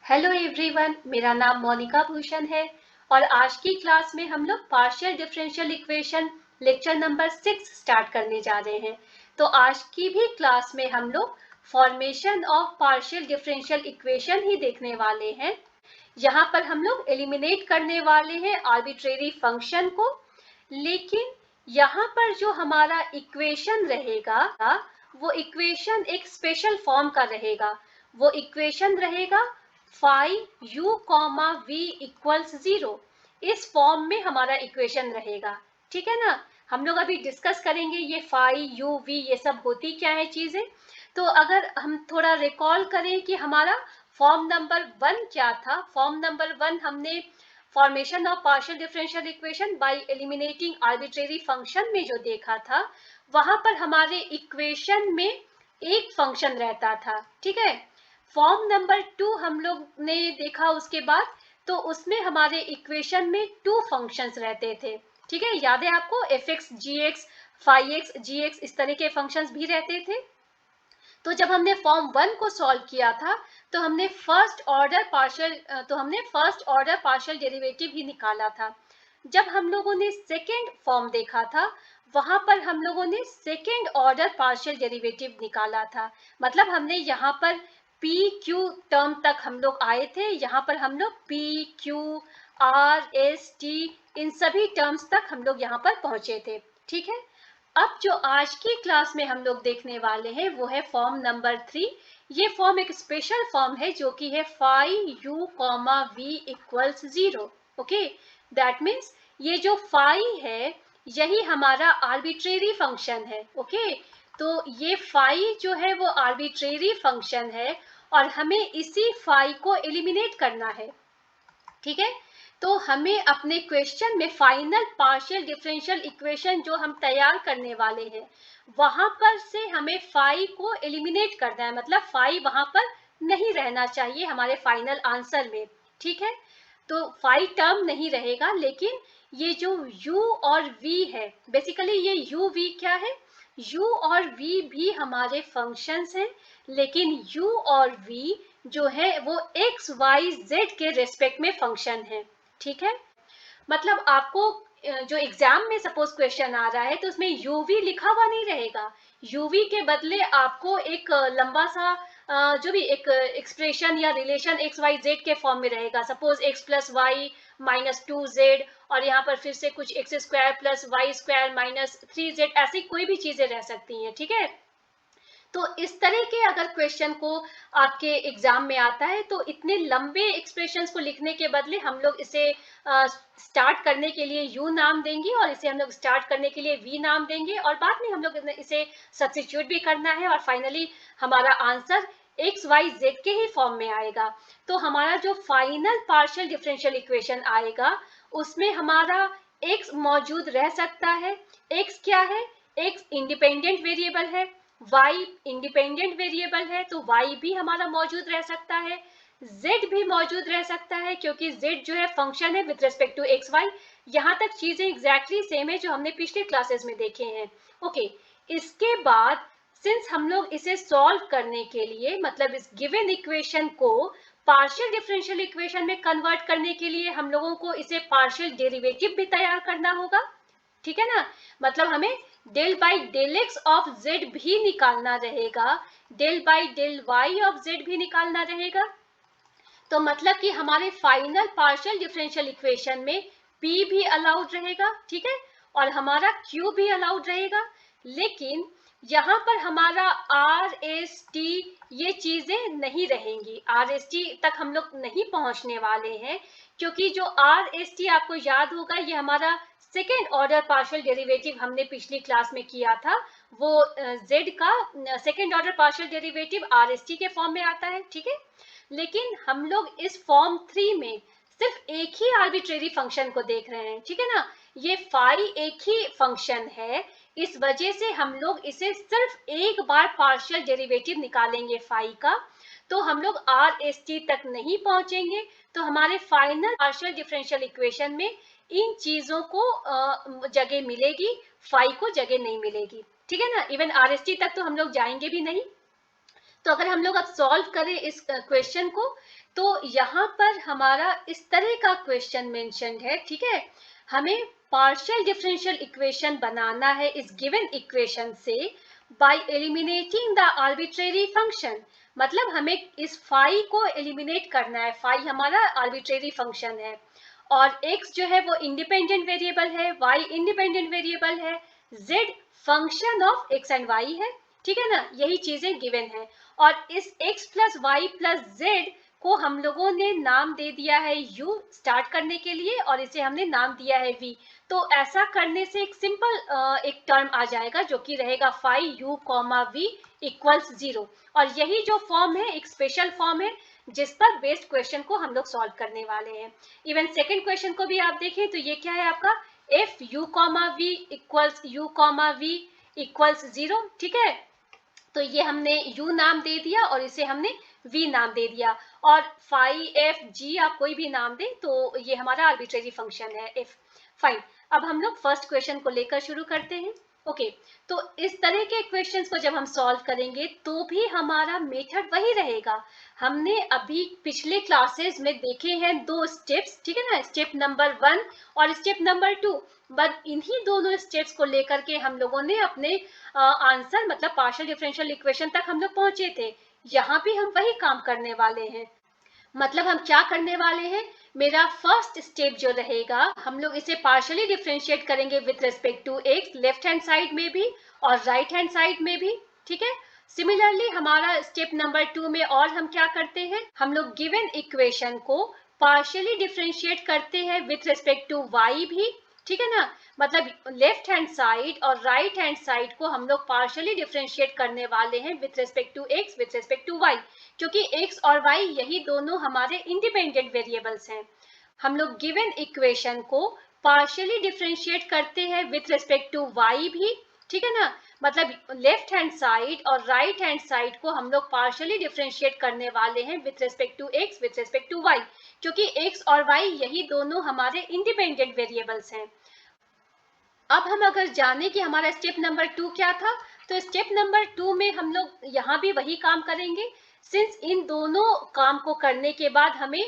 Hello everyone, मेरा नाम मोनिका भूषण है और आज की क्लास में हम लोग partial differential equation lecture number 6 start करने जा रहे हैं। तो आज की भी क्लास में हम लोग formation of partial differential equation ही देखने वाले हैं। यहाँ पर हम लोग एलिमिनेट करने वाले हैं आर्बिट्रेरी फंक्शन को, लेकिन यहाँ पर जो हमारा इक्वेशन रहेगा वो इक्वेशन एक स्पेशल फॉर्म का रहेगा। वो इक्वेशन रहेगा phi u comma v equals 0। इस फॉर्म में हमारा इक्वेशन रहेगा, ठीक है ना। हम लोग अभी डिस्कस करेंगे ये फाई u v ये सब होती क्या है चीजें। तो अगर हम थोड़ा रिकॉल करें कि हमारा फॉर्म नंबर 1 क्या था। फॉर्म नंबर 1 हमने formation of partial differential equation by eliminating arbitrary function में जो देखा था, वहां पर हमारे इक्वेशन में एक फंक्शन रहता था, ठीक है। फॉर्म नंबर 2 हम लोग ने देखा उसके बाद, तो उसमें हमारे इक्वेशन में 2 फंक्शंस रहते थे, ठीक है। याद है आपको एफ एक्स जी एक्स, फाई एक्स जी एक्स, इस तरह के फंक्शंस भी रहते थे। तो जब हमने फॉर्म 1 को सॉल्व किया था तो हमने फर्स्ट ऑर्डर पार्शियल डेरिवेटिव ही निकाला था। जब हम लोगों ने सेकेंड फॉर्म देखा था, वहां पर हम लोगों ने सेकेंड ऑर्डर पार्शियल डेरिवेटिव निकाला था। मतलब हमने यहाँ पर पी क्यू टर्म तक हम लोग आए थे। यहाँ पर हम लोग P Q R S T इन सभी टर्म्स तक हम लोग यहाँ पर पहुंचे थे, ठीक है। अब जो आज की क्लास में हम लोग देखने वाले हैं वो है फॉर्म नंबर 3। ये फॉर्म एक स्पेशल फॉर्म है जो कि है phi u comma v equals 0। Okay, that means ये जो फाई है यही हमारा आर्बिट्रेरी फंक्शन है। ओके, तो ये फाई जो है वो आर्बिट्रेरी फंक्शन है और हमें इसी फाई को एलिमिनेट करना है, ठीक है। तो हमें अपने क्वेश्चन में फाइनल पार्शियल डिफरेंशियल इक्वेशन जो हम तैयार करने वाले हैं, वहां पर से हमें फाई को एलिमिनेट करना है। मतलब फाई वहां पर नहीं रहना चाहिए हमारे फाइनल आंसर में, ठीक है। तो फाई टर्म नहीं रहेगा, लेकिन ये जो u और v है, बेसिकली ये u v क्या है, u और v भी हमारे फंक्शंस हैं, लेकिन u और v जो है वो एक्स वाई जेड के रेस्पेक्ट में फंक्शन है, ठीक है। मतलब आपको जो एग्जाम में सपोज क्वेश्चन आ रहा है तो उसमें यूवी लिखा हुआ नहीं रहेगा। यूवी के बदले आपको एक लंबा सा जो भी एक एक्सप्रेशन या रिलेशन एक्स वाई जेड के फॉर्म में रहेगा। Suppose x plus y minus 2z और यहाँ पर फिर से कुछ x square plus y square minus 3z, ऐसी कोई भी चीजें रह सकती हैं, ठीक है। तो इस तरह के अगर क्वेश्चन को आपके एग्जाम में आता है तो इतने लंबे एक्सप्रेशंस को लिखने के बदले हम लोग इसे स्टार्ट करने के लिए u नाम देंगे और इसे हम लोग स्टार्ट करने के लिए v नाम देंगे और बाद में हम लोग इसे सब्स्टिट्यूट भी करना है और फाइनली हमारा आंसर एक्स वाई जेड के ही फॉर्म में आएगा। तो हमारा जो फाइनल पार्शियल डिफरेंशियल इक्वेशन आएगा उसमें हमारा x मौजूद रह सकता है। x क्या है, x इंडिपेंडेंट वेरिएबल है, y इंडिपेंडेंट वेरिएबल है तो y भी हमारा मौजूद रह सकता है, z भी मौजूद रह सकता है क्योंकि z जो है फंक्शन है with respect to x y. यहाँ तक चीजें एग्जैक्टली सेम है जो हमने पिछले क्लासेस में देखे हैं। ओके, इसके बाद सिंस हम लोग इसे सॉल्व करने के लिए, मतलब इस गिवन इक्वेशन को पार्शियल डिफरेंशियल इक्वेशन में कन्वर्ट करने के लिए हम लोगों को इसे पार्शियल डेरिवेटिव भी तैयार करना होगा, ठीक है ना। मतलब हमें del by del x of z भी निकालना रहेगा, del by del y of z भी निकालना रहेगा। तो मतलब कि हमारे फाइनल पार्शियल डिफरेंशियल इक्वेशन में p भी अलाउड रहेगा, ठीक है, और हमारा q भी अलाउड रहेगा। लेकिन यहाँ पर हमारा आर एस टी ये चीजें नहीं रहेंगी, आर एस टी तक हम लोग नहीं पहुंचने वाले हैं क्योंकि जो आर एस टी आपको याद होगा ये हमारा सेकेंड ऑर्डर पार्शियल डेरिवेटिव हमने पिछली क्लास में किया था। वो z का second order partial derivative are S T के फॉर्म में आता है, ठीक है। लेकिन हम लोग इस फॉर्म 3 में सिर्फ एक ही आर्बिट्रेरी फंक्शन को देख रहे हैं, ठीक है ना। ये फाई एक ही फंक्शन है, इस वजह से हम लोग इसे सिर्फ एक बार पार्शियल डेरिवेटिव निकालेंगे फाई का, तो हम लोग आर एस टी तक नहीं पहुंचेंगे। तो हमारे फाइनल पार्शियल डिफरेंशियल इक्वेशन में इन चीजों को जगह मिलेगी, फाई को जगह नहीं मिलेगी, ठीक है ना। इवन आर एस टी तक तो हम लोग जाएंगे भी नहीं। तो अगर हम लोग अब सॉल्व करें इस क्वेश्चन को, तो यहाँ पर हमारा इस तरह का क्वेश्चन मेंशन्ड है, ठीक है। हमें पार्शियल डिफरेंशियल इक्वेशन बनाना है इस गिवन इक्वेशन से bye eliminating the arbitrary function. मतलब हमें इस फाई को एलिमिनेट करना है। फाई हमारा आर्बिट्रेरी फंक्शन है और x जो है वो इंडिपेंडेंट वेरिएबल है, y इंडिपेंडेंट वेरिएबल है, z function of x and y है, ठीक है ना। यही चीजें गिवन है और इस x plus y plus z को हम लोगों ने नाम दे दिया है u स्टार्ट करने के लिए और इसे हमने नाम दिया है v। तो ऐसा करने से एक सिंपल एक टर्म आ जाएगा जो कि रहेगा phi u comma v equals 0 और यही जो फॉर्म है एक स्पेशल फॉर्म है जिस पर बेस्ड क्वेश्चन को हम लोग सॉल्व करने वाले हैं। इवन सेकेंड क्वेश्चन को भी आप देखें तो ये क्या है आपका if u comma v equals u comma v equals 0, ठीक है। तो ये हमने u नाम दे दिया और इसे हमने v नाम दे दिया और फाई एफ जी आप कोई भी नाम दें तो ये हमारा आर्बिट्रेरी फंक्शन है इफ। फाइन, अब हम लोग फर्स्ट क्वेश्चन को लेकर शुरू करते हैं। ओके, तो इस तरह के क्वेश्चंस को जब हम सॉल्व करेंगे तो भी हमारा मेथड वही रहेगा। हमने अभी पिछले क्लासेस में देखे हैं दो स्टेप्स, ठीक है ना, स्टेप नंबर 1 और स्टेप नंबर 2। बट इन्हीं दोनों स्टेप्स को लेकर के हम लोगों ने अपने आंसर मतलब पार्शियल डिफरेंशियल इक्वेशन तक हम लोग पहुंचे थे। यहाँ भी हम वही काम करने वाले हैं। मतलब हम क्या करने वाले हैं, मेरा फर्स्ट स्टेप जो रहेगा हम लोग इसे पार्शियली डिफरेंशिएट करेंगे with respect to x, left hand side में भी और राइट हैंड साइड में भी, ठीक है। सिमिलरली हमारा स्टेप नंबर 2 में और हम क्या करते हैं, हम लोग गिवन इक्वेशन को पार्शियली डिफरेंशिएट करते हैं विथ रिस्पेक्ट टू वाई भी, ठीक है ना। मतलब लेफ्ट हैंड साइड और राइट हैंड साइड को हम लोग पार्शियली डिफरेंशिएट करने वाले हैं with respect to x with respect to y, क्योंकि x और y यही दोनों हमारे इंडिपेंडेंट वेरिएबल्स हैं। हम लोग गिवन इक्वेशन को पार्शियली डिफरेंशिएट करते हैं विथ रिस्पेक्ट टू y भी, ठीक है ना। मतलब लेफ्ट हैंड साइड और राइट हैंड साइड को हम लोग पार्शियली डिफरेंशिएट करने वाले हैं with respect to x with respect to y, क्योंकि x और y यही दोनों हमारे इंडिपेंडेंट वेरिएबल्स हैं। अब हम अगर जाने कि हमारा स्टेप नंबर 2 क्या था, तो स्टेप नंबर 2 में हम लोग यहाँ भी वही काम करेंगे। सिंस इन दोनों काम को करने के बाद हमें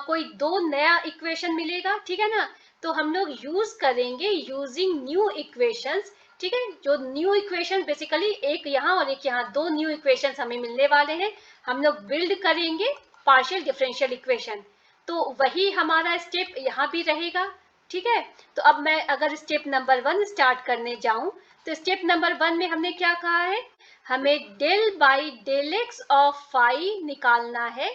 कोई दो नया इक्वेशन मिलेगा, ठीक है ना। तो हम लोग यूज करेंगे यूजिंग न्यू इक्वेशंस, ठीक है। जो न्यू इक्वेशन बेसिकली एक यहाँ और एक यहाँ, दो न्यू इक्वेशंस हमें मिलने वाले हैं। हम लोग बिल्ड करेंगे पार्शियल डिफरेंशियल इक्वेशन, तो वही हमारा स्टेप यहाँ भी रहेगा, ठीक है। तो अब मैं अगर स्टेप नंबर 1 स्टार्ट करने जाऊं तो स्टेप नंबर 1 में हमने क्या कहा है, हमें del by del x of phi निकालना है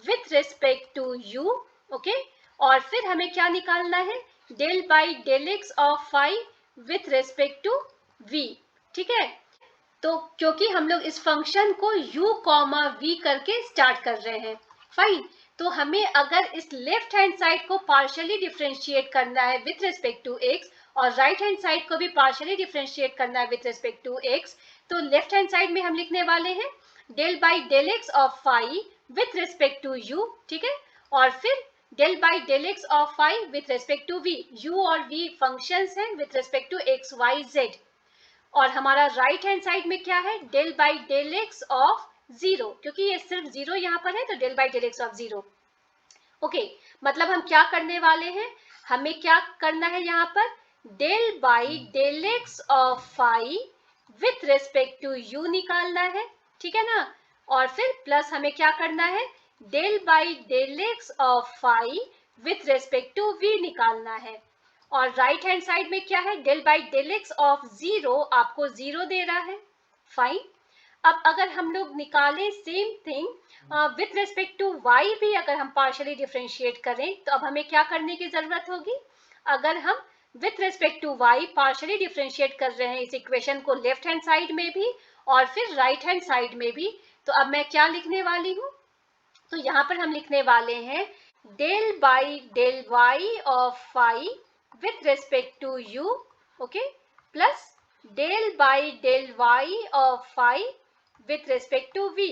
with respect to u, okay. और फिर हमें क्या निकालना है, del by del x of phi with respect to v, ठीक है। तो क्योंकि हम लोग इस फंक्शन को u कॉमा v करके स्टार्ट कर रहे हैं, फाइन। तो हमें अगर इस लेफ्ट हैंड साइड को पार्शियली डिफरेंशिएट करना है विथ रिस्पेक्ट टू x और राइट हैंड साइड को भी पार्शियली डिफरेंशिएट करना है विथ रिस्पेक्ट टू x, तो लेफ्ट हैंड साइड में हम लिखने वाले हैं del by del x of phi with respect to u, ठीक है। और फिर del by del x of phi with respect to v, u और v फंक्शंस हैं with respect to x y z। और हमारा राइट हैंड साइड में क्या है, del by del x of 0, क्योंकि ये सिर्फ 0 यहाँ पर है तो del by del x of 0, okay. मतलब हम क्या करने वाले हैं, हमें क्या करना है यहाँ पर, del by del x of phi with respect to u निकालना है, ठीक है ना। और फिर प्लस हमें क्या करना है, del by del x of phi with respect to v निकालना है। और राइट हैंड साइड में क्या है, del by del x of 0 आपको 0 दे रहा है, फाइन। अब अगर हम लोग निकालें same thing with respect to y भी अगर हम पार्शियली डिफरेंशिएट करें तो अब हमें क्या करने की जरूरत होगी, अगर हम with respect to y partially differentiate कर रहे हैं इस इक्वेशन को लेफ्ट हैंड साइड में भी और फिर राइट हैंड साइड में भी, तो अब मैं क्या लिखने वाली हूँ, तो यहाँ पर हम लिखने वाले हैं del by del y of phi with respect to u, okay, plus del by del y of phi with respect to v।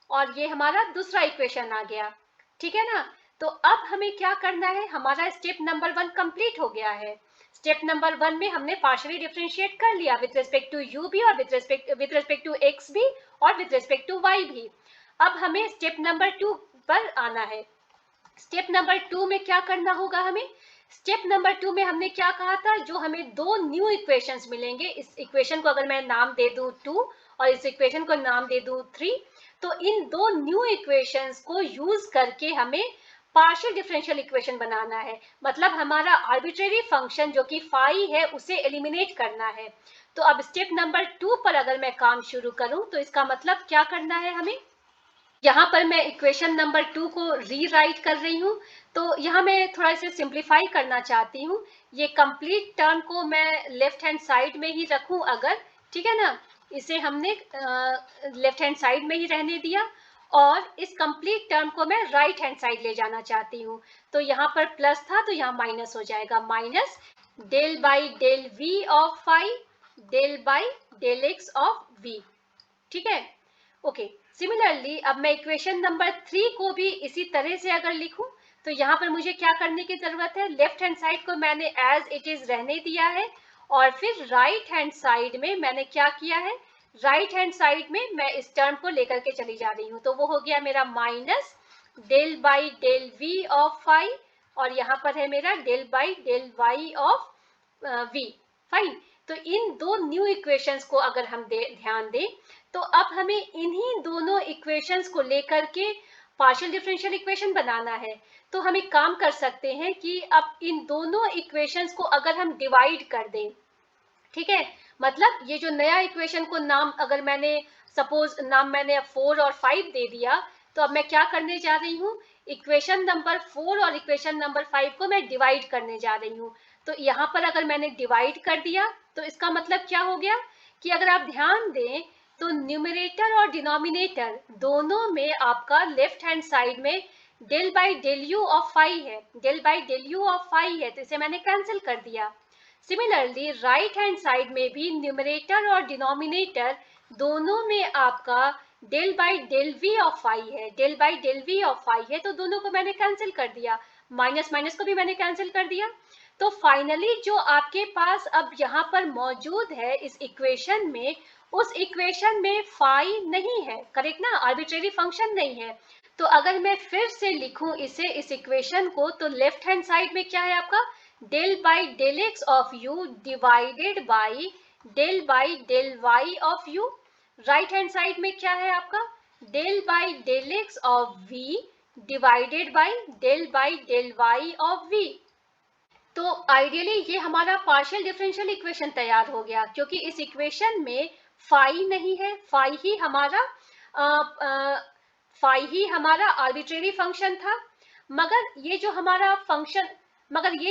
और ये हमारा दूसरा इक्वेशन आ गया, ठीक है ना। तो अब हमें क्या करना है, हमारा स्टेप नंबर 1 कंप्लीट हो गया है। स्टेप नंबर 1 में हमने पार्शियली डिफरेंशिएट कर लिया विथ रिस्पेक्ट टू u भी और विथ रिस्पेक्ट टू x भी और विथ रिस्पेक्ट टू y भी। अब हमें स्टेप नंबर 2 पर आना है। स्टेप नंबर 2 में क्या करना होगा हमें? स्टेप नंबर 2 में हमने क्या कहा था, जो हमें दो न्यू इक्वेशंस मिलेंगे, इस इक्वेशन को अगर मैं नाम दे दूं 2 और इस इक्वेशन को नाम दे दूं 3, तो इन दो न्यू इक्वेशंस को यूज करके हमें पार्शियल डिफरेंशियल इक्वेशन बनाना है। मतलब हमारा आर्बिट्रेरी फंक्शन जो कि फाई है उसे एलिमिनेट करना है। तो अब स्टेप नंबर 2 पर अगर मैं काम शुरू करूं तो इसका मतलब क्या करना है हमें? यहाँ पर मैं इक्वेशन नंबर 2 को रीराइट कर रही हूँ। तो यहाँ मैं थोड़ा इसे सिंप्लीफाई करना चाहती हूँ। ये कंप्लीट टर्म को मैं लेफ्ट हैंड साइड में ही रखूँ अगर, ठीक है ना, इसे हमने लेफ्ट हैंड साइड में ही रहने दिया और इस कंप्लीट टर्म को मैं राइट हैंड साइड ले जाना चाहती हूँ। तो यहाँ पर प्लस था तो यहाँ माइनस हो जाएगा, minus del by del v of phi del by del x of v. ठीक है, ओके। सिमिलरली अब मैं इक्वेशन नंबर 3 को भी इसी तरह से अगर लिखूं तो यहाँ पर मुझे क्या करने की जरूरत है? लेफ्ट हैंड साइड को मैंने एज इट इज रहने दिया है और फिर राइट हैंड साइड में मैंने क्या किया है? राइट हैंड साइड में मैं इस टर्म को लेकर के चली जा रही हूँ। तो वो हो गया मेरा minus del by del v of phi और यहाँ पर है मेरा del by del y of v. Fine. तो इन दो न्यू इक्वेशंस को अगर हम ध्यान दें तो अब हमें इन्हीं दोनों इक्वेशंस को लेकर के पार्शियल डिफरेंशियल इक्वेशन बनाना है। तो हम एक काम कर सकते हैं कि अब इन दोनों इक्वेशंस को अगर हम डिवाइड कर दें, ठीक है, मतलब ये जो नया इक्वेशन को नाम अगर मैंने सपोज नाम मैंने 4 और 5 दे दिया, तो अब मैं क्या करने जा रही हूँ? इक्वेशन नंबर 4 और इक्वेशन नंबर 5 को मैं डिवाइड करने जा रही हूँ। तो यहाँ पर अगर मैंने डिवाइड कर दिया तो इसका मतलब क्या हो गया कि अगर आप ध्यान दें तो न्यूमरेटर और डिनोमिनेटर दोनों में आपका लेफ्ट हैंड साइड में del by del u of phi है, del by del u of phi है, तो इसे मैंने कैंसिल कर दिया। सिमिलरली राइट हैंड साइड में भी न्यूमरेटर और डिनोमिनेटर दोनों में आपका del by del v of phi है, del by del v of phi है, तो दोनों को मैंने कैंसिल कर दिया, माइनस माइनस को भी मैंने कैंसिल कर दिया। तो फाइनली जो आपके पास अब यहाँ पर मौजूद है इस इक्वेशन में, उस इक्वेशन में फाई नहीं है, करेक्ट ना, आर्बिट्रेरी फंक्शन नहीं है। तो अगर मैं फिर से लिखूं इसे, इस इक्वेशन को, तो लेफ्ट हैंड साइड में क्या है आपका? Del by del x of u divided by del y of u. Right hand side में क्या है आपका? Del by del x of v divided by del y of v. तो आइडियली ये हमारा पार्शियल डिफरेंशियल इक्वेशन तैयार हो गया, क्योंकि इस इक्वेशन में फाई नहीं है, फाई ही हमारा आर्बिट्रेरी फंक्शन था। मगर ये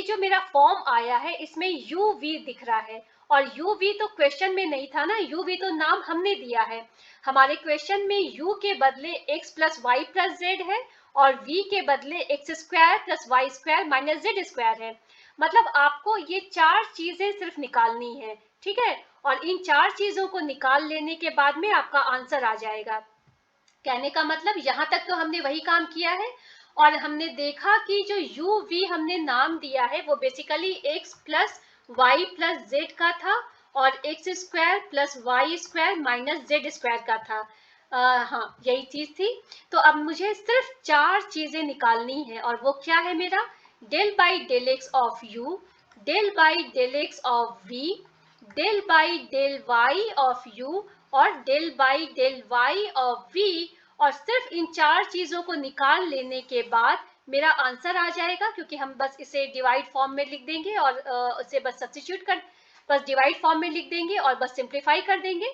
जो मेरा फॉर्म आया है इसमें यू वी दिख रहा है, और यू वी तो क्वेश्चन में नहीं था ना, यू वी तो नाम हमने दिया है। हमारे क्वेश्चन में यू के बदले x plus y plus z है और v के बदले x square plus y square minus z square है। मतलब आपको ये चार चीजें सिर्फ निकालनी है, ठीक है, और इन चार चीजों को निकाल लेने के बाद में आपका आंसर आ जाएगा। कहने का मतलब यहाँ तक तो हमने वही काम किया है और हमने देखा कि जो यू वी हमने नाम दिया है वो basically x plus y plus z का था और x square plus y square minus z square का था। हाँ, यही चीज थी। तो अब मुझे सिर्फ चार चीजें निकालनी है और वो क्या है मेरा? Del by del x of u, del by del x of v, del by del y of u और del by del y of v. और सिर्फ इन चार चीजों को निकाल लेने के बाद मेरा आंसर आ जाएगा, क्योंकि हम बस इसे डिवाइड फॉर्म में लिख देंगे और उसे बस सब्स्टिट्यूट कर, बस डिवाइड फॉर्म में लिख देंगे और बस सिंप्लीफाई कर देंगे।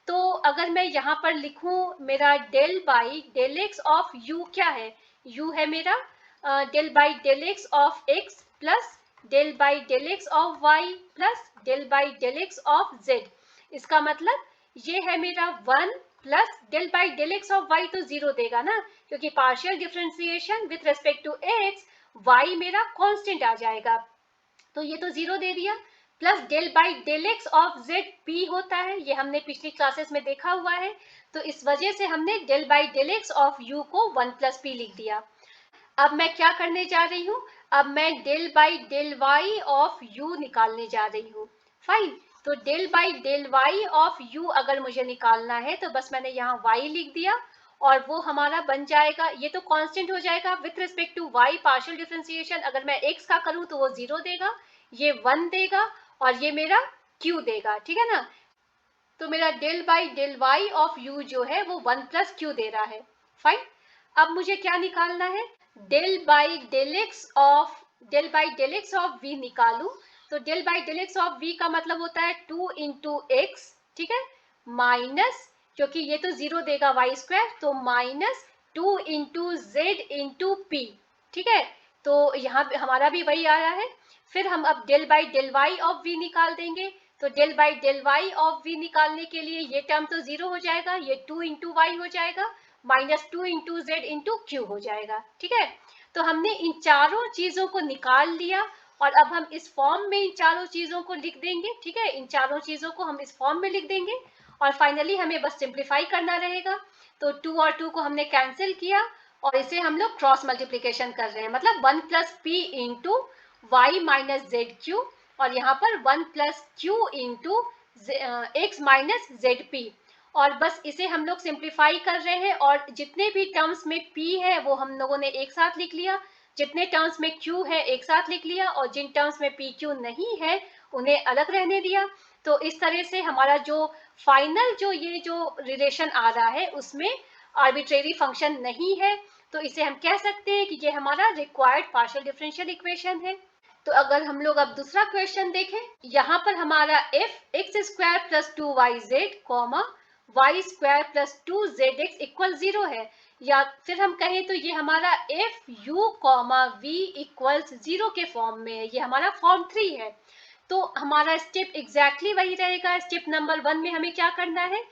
तो अगर मैं यहाँ पर लिखूं मेरा del by del x of u क्या है? यू है मेरा del by del x of x plus del by del x of y plus del by del x of z. इसका मतलब ये है मेरा 1 plus del by del x of y, तो 0 देगा ना, क्योंकि partial differentiation with respect to x, y मेरा कांस्टेंट आ जाएगा, तो ये तो 0 दे दिया। Plus del by del x of z p होता है, ये हमने पिछली क्लासेस में देखा हुआ है, तो इस वजह से हमने del by del x of u को 1 प्लस पी लिख दिया। अब मैं क्या करने जा रही हूँ? अब मैं del by del y of u निकालने जा रही हूँ। फाइन, तो del by del y of u अगर मुझे निकालना है तो बस मैंने यहाँ y लिख दिया और वो हमारा बन जाएगा, ये तो कांस्टेंट हो जाएगा with respect to y partial differentiation. अगर मैं x का करूँ तो वो 0 देगा, ये 1 देगा और ये मेरा q देगा, ठीक है ना। तो मेरा del by del y of u जो है वो 1 प्लस क्यू दे रहा है। फाइन, अब मुझे क्या निकालना है, del by del x of v निकालू। तो del by del x of v का मतलब होता है 2 इंटू एक्स, ठीक है, माइनस, क्योंकि ये तो 0 देगा वाई स्क्वायर, तो minus 2 into Z into P, ठीक है। तो यहाँ पे हमारा भी वही आ रहा है। फिर हम अब del by del y of v निकाल देंगे। तो del by del y of v निकालने के लिए ये टर्म तो 0 हो जाएगा, ये 2 इंटू वाई हो जाएगा, minus 2 into Z into Q हो जाएगा, ठीक है। तो हमने इन चारों चीजों को निकाल लिया और अब हम इस फॉर्म में इन चारों चीजों को लिख देंगे, ठीक है, इन चारों चीजों को हम इस फॉर्म में लिख देंगे और फाइनली हमें बस सिंप्लीफाई करना रहेगा। तो 2 और 2 को हमने कैंसिल किया और इसे हम लोग क्रॉस मल्टीप्लीकेशन कर रहे हैं, मतलब 1 plus p into y minus z q और यहाँ पर 1 plus q into x minus z p. और बस इसे हम लोग सिंप्लीफाई कर रहे हैं और जितने भी टर्म्स में p है वो हम लोगों ने एक साथ लिख लिया, जितने टर्म्स में q है एक साथ लिख लिया और जिन टर्म्स में p q नहीं है उन्हें अलग रहने दिया। तो इस तरह से हमारा जो फाइनल ये जो रिलेशन आ रहा है उसमें आर्बिट्रेरी फंक्शन नहीं है, तो इसे हम कह सकते हैं कि ये हमारा रिक्वायर्ड पार्शियल डिफरेंशियल इक्वेशन है। तो अगर हम लोग अब दूसरा क्वेश्चन देखें, यहाँ पर हमारा f x square plus 2yz comma y square plus 2zx equal 0 है, या फिर हम कहें तो ये हमारा f u comma v equals 0 के फॉर्म में है, ये हमारा फॉर्म 3 है। तो हमारा स्टेप एग्जैक्टली वही रहेगा। स्टेप नंबर 1 में हमें क्या करना है,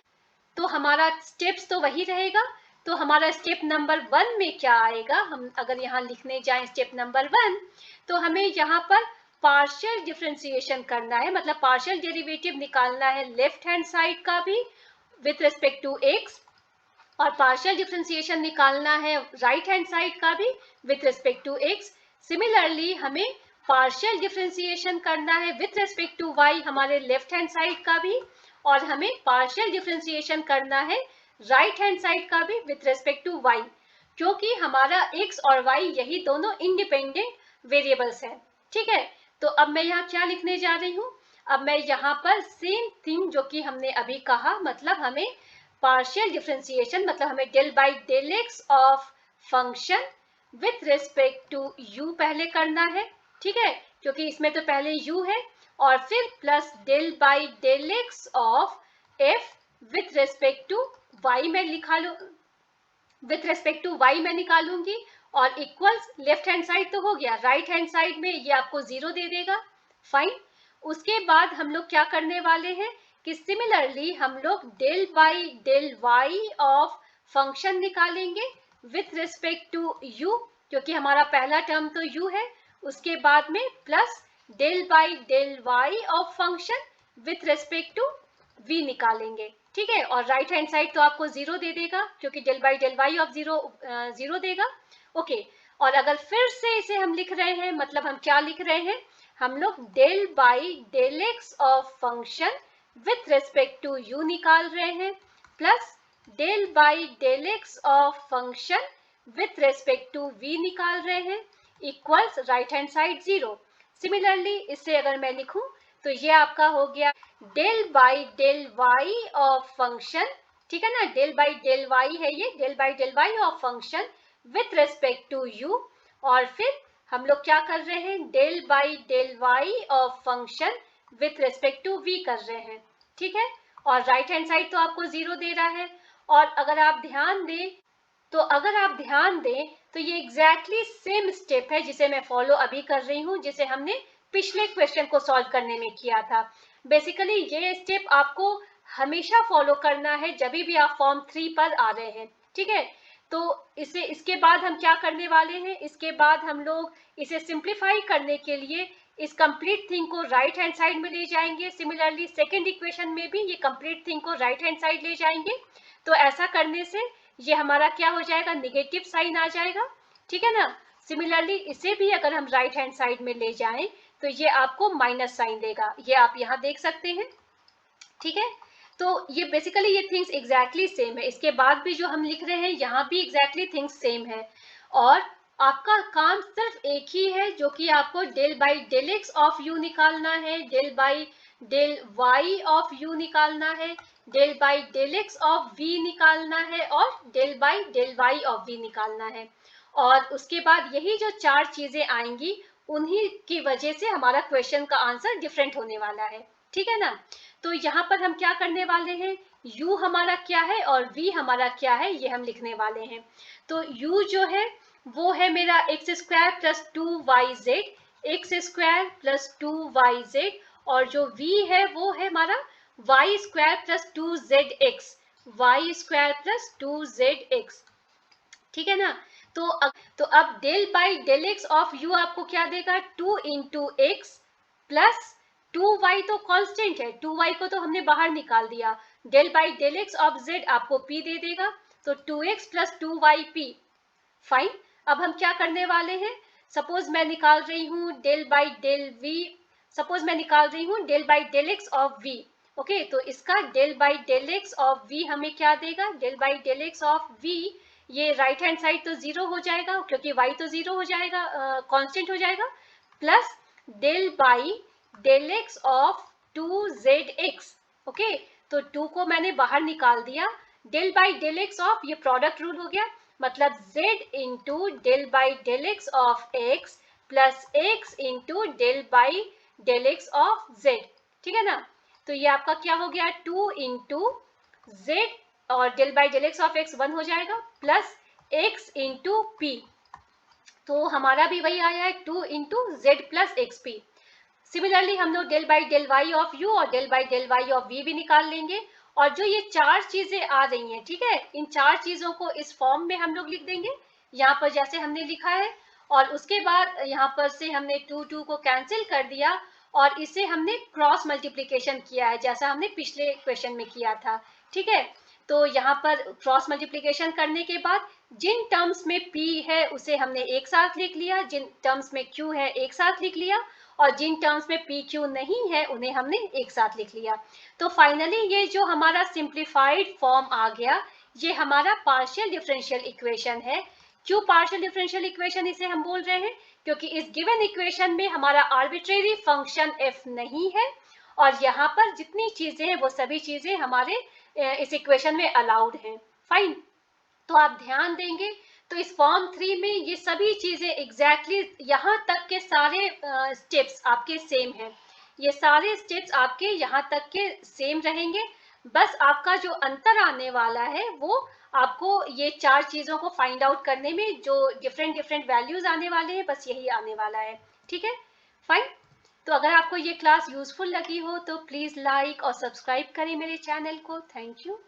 तो हमारा स्टेप्स तो वही रहेगा। तो हमारा स्टेप नंबर 1 में क्या आएगा, हम अगर यहाँ लिखने जाएं स्टेप नंबर 1, तो हमें यहाँ पर पार्शियल डिफरेंशिएशन करना है, मतलब पार्शियल डेरिवेटिव निकालना है लेफ्ट हैंड साइड का भी विथ रिस्पेक्ट टू एक्स और पार्शियल डिफरेंशिएशन निकालना है राइट हैंड साइड का भी with respect to x. Similarly हमें पार्शियल डिफरेंशिएशन करना है विथ रिस्पेक्ट टू वाई हमारे लेफ्ट हैंड साइड का भी, और हमें पार्शियल डिफरेंशिएशन करना है राइट हैंड साइड का भी विथ रिस्पेक्ट टू वाई, क्योंकि हमारा x और y यही दोनों इंडिपेंडेंट वेरिएबल्स हैं, ठीक है। तो अब मैं यहाँ क्या लिखने जा रही हूँ, अब मैं यहाँ पर सेम थिंग जो कि हमने अभी कहा, मतलब हमें पार्शियल डिफरेंशिएशन, मतलब हमें del by del x of function with respect to u पहले करना है, ठीक है, क्योंकि इसमें तो पहले u है, और फिर plus del by del x of f with respect to y में लिखा लो, विथ रिस्पेक्ट टू y मैं निकालूंगी और इक्वल्स लेफ्ट हैंड साइड तो हो गया, राइट हैंड साइड में ये आपको 0 दे देगा। फाइन, उसके बाद हम लोग क्या करने वाले हैं कि सिमिलरली हम लोग del by del y of function निकालेंगे विथ रिस्पेक्ट टू u, क्योंकि हमारा पहला टर्म तो u है, उसके बाद में plus del by del y of function with respect to v निकालेंगे, ठीक है। और राइट हैंड साइड तो आपको 0 दे देगा क्योंकि del by del y of 0 देगा, ओके। और अगर फिर से इसे हम लिख रहे हैं, मतलब हम क्या लिख रहे हैं, हम लोग del by del x of function with respect to u निकाल रहे हैं plus del by del x of function with respect to v निकाल रहे हैं equals right hand side 0। Similarly इसे अगर मैं लिखूं तो ये आपका हो गया del by del y of function, ठीक है ना, डेल बाई डेल वाई है ये, del by del y of function with respect to u, और फिर हम लोग क्या कर रहे हैं, del by del y of function with respect to v कर रहे हैं, ठीक है। और राइट हैंड साइड तो आपको 0 दे रहा है। और अगर आप ध्यान दें तो ये एग्जैक्टली सेम स्टेप है जिसे मैं फॉलो अभी कर रही हूँ, जिसे हमने पिछले क्वेश्चन को सॉल्व करने में किया था। बेसिकली ये स्टेप आपको हमेशा फॉलो करना है जब भी आप फॉर्म 3 पर आ रहे हैं, ठीक है। तो इसके बाद हम क्या करने वाले हैं, इसके बाद हम लोग इसे सिंप्लीफाई करने के लिए इस कंप्लीट थिंग को राइट हैंड साइड में ले जाएंगे। सिमिलरली सेकेंड इक्वेशन में भी ये कंप्लीट थिंग को राइट हैंड साइड ले जाएंगे। तो ऐसा करने से ये हमारा क्या हो जाएगा, निगेटिव साइन आ जाएगा, ठीक है ना। सिमिलरली इसे भी अगर हम राइट हैंड साइड में ले जाएं तो ये आपको माइनस साइन देगा, ये आप यहाँ देख सकते हैं, ठीक है। तो ये बेसिकली ये थिंग्स एग्जैक्टली सेम है, इसके बाद भी जो हम लिख रहे हैं यहाँ भी एग्जैक्टली थिंग्स सेम है, और आपका काम सिर्फ एक ही है जो कि आपको del by del x of u निकालना है, del by del y of u निकालना है, del by del x of v निकालना है, और del by del y of v निकालना है। और उसके बाद यही जो चार चीजें आएंगी उन्हीं की वजह से हमारा क्वेश्चन का आंसर डिफरेंट होने वाला है, ठीक है ना। तो यहाँ पर हम क्या करने वाले हैं, u हमारा क्या है और v हमारा क्या है ये हम लिखने वाले हैं। तो u जो है वो है मेरा x square plus 2yz, x square plus 2yz, और जो v है वो है हमारा y square plus 2zx, y square plus 2zx, ठीक है ना। तो अब del by del x of u आपको क्या देगा, 2 इंटू एक्स प्लस 2y तो कांस्टेंट है, 2y को तो हमने बाहर निकाल दिया, del by del x of z आपको p दे देगा, तो 2x प्लस 2yp, फाइन। अब हम क्या करने वाले हैं, सपोज मैं निकाल रही हूँ del by del v, suppose मैं निकाल रही हूँ del by del x of v, okay. तो इसका del by del x of v हमें क्या देगा, del by del x of v, ये राइट हैंड साइड तो जीरो हो जाएगा क्योंकि y तो जीरो हो जाएगा, कांस्टेंट हो जाएगा, plus del by del x of 2zx, okay. तो 2 को मैंने बाहर निकाल दिया, del by del x of, ये प्रोडक्ट रूल हो गया, मतलब z into del by del x of x plus x into del by del x of z, ठीक है ना। तो ये आपका क्या हो गया, 2 इंटू z और del by del x of x 1 हो जाएगा, प्लस x इंटू p, तो हमारा भी वही आया है 2 into z plus x p. Similarly हम लोग del by del y of u और del by del y of v भी निकाल लेंगे, और जो ये चार चीजें आ रही हैं, ठीक है, इन चार चीजों को इस फॉर्म में हम लोग लिख देंगे यहाँ पर जैसे हमने लिखा है, और उसके बाद यहाँ पर से हमने 2 को कैंसिल कर दिया और इसे हमने क्रॉस मल्टीप्लीकेशन किया है जैसा हमने पिछले क्वेश्चन में किया था, ठीक है। तो यहाँ पर क्रॉस मल्टीप्लीकेशन करने के बाद जिन टर्म्स में p है उसे हमने एक साथ लिख लिया, जिन टर्म्स में q है एक साथ लिख लिया, और जिन टर्म्स में पी क्यू नहीं है उन्हें हमने एक साथ लिख लिया। तो फाइनली ये जो हमारा सिंप्लीफाइड फॉर्म आ गया, ये हमारा पार्शियल डिफरेंशियल इक्वेशन है। क्यों पार्शियल डिफरेंशियल इक्वेशन इसे हम बोल रहे हैं, क्योंकि इस गिवन इक्वेशन में हमारा आर्बिट्रेरी फंक्शन f नहीं है, और यहाँ पर जितनी चीजें हैं वो सभी चीजें हमारे इस इक्वेशन में अलाउड हैं, फाइन। तो आप ध्यान देंगे तो इस फॉर्म 3 में ये सभी चीजें एग्जैक्टली यहाँ तक के सारे स्टेप्स आपके सेम हैं, ये सारे स्टेप्स आपके यहाँ तक के सेम रहेंगे, बस आपका जो अंतर आने वाला है वो आपको ये चार चीजों को फाइंड आउट करने में जो डिफरेंट वैल्यूज आने वाले हैं, बस यही आने वाला है, ठीक है, फाइन। तो अगर आपको ये क्लास यूजफुल लगी हो तो प्लीज लाइक और सब्सक्राइब करें मेरे चैनल को, थैंक यू।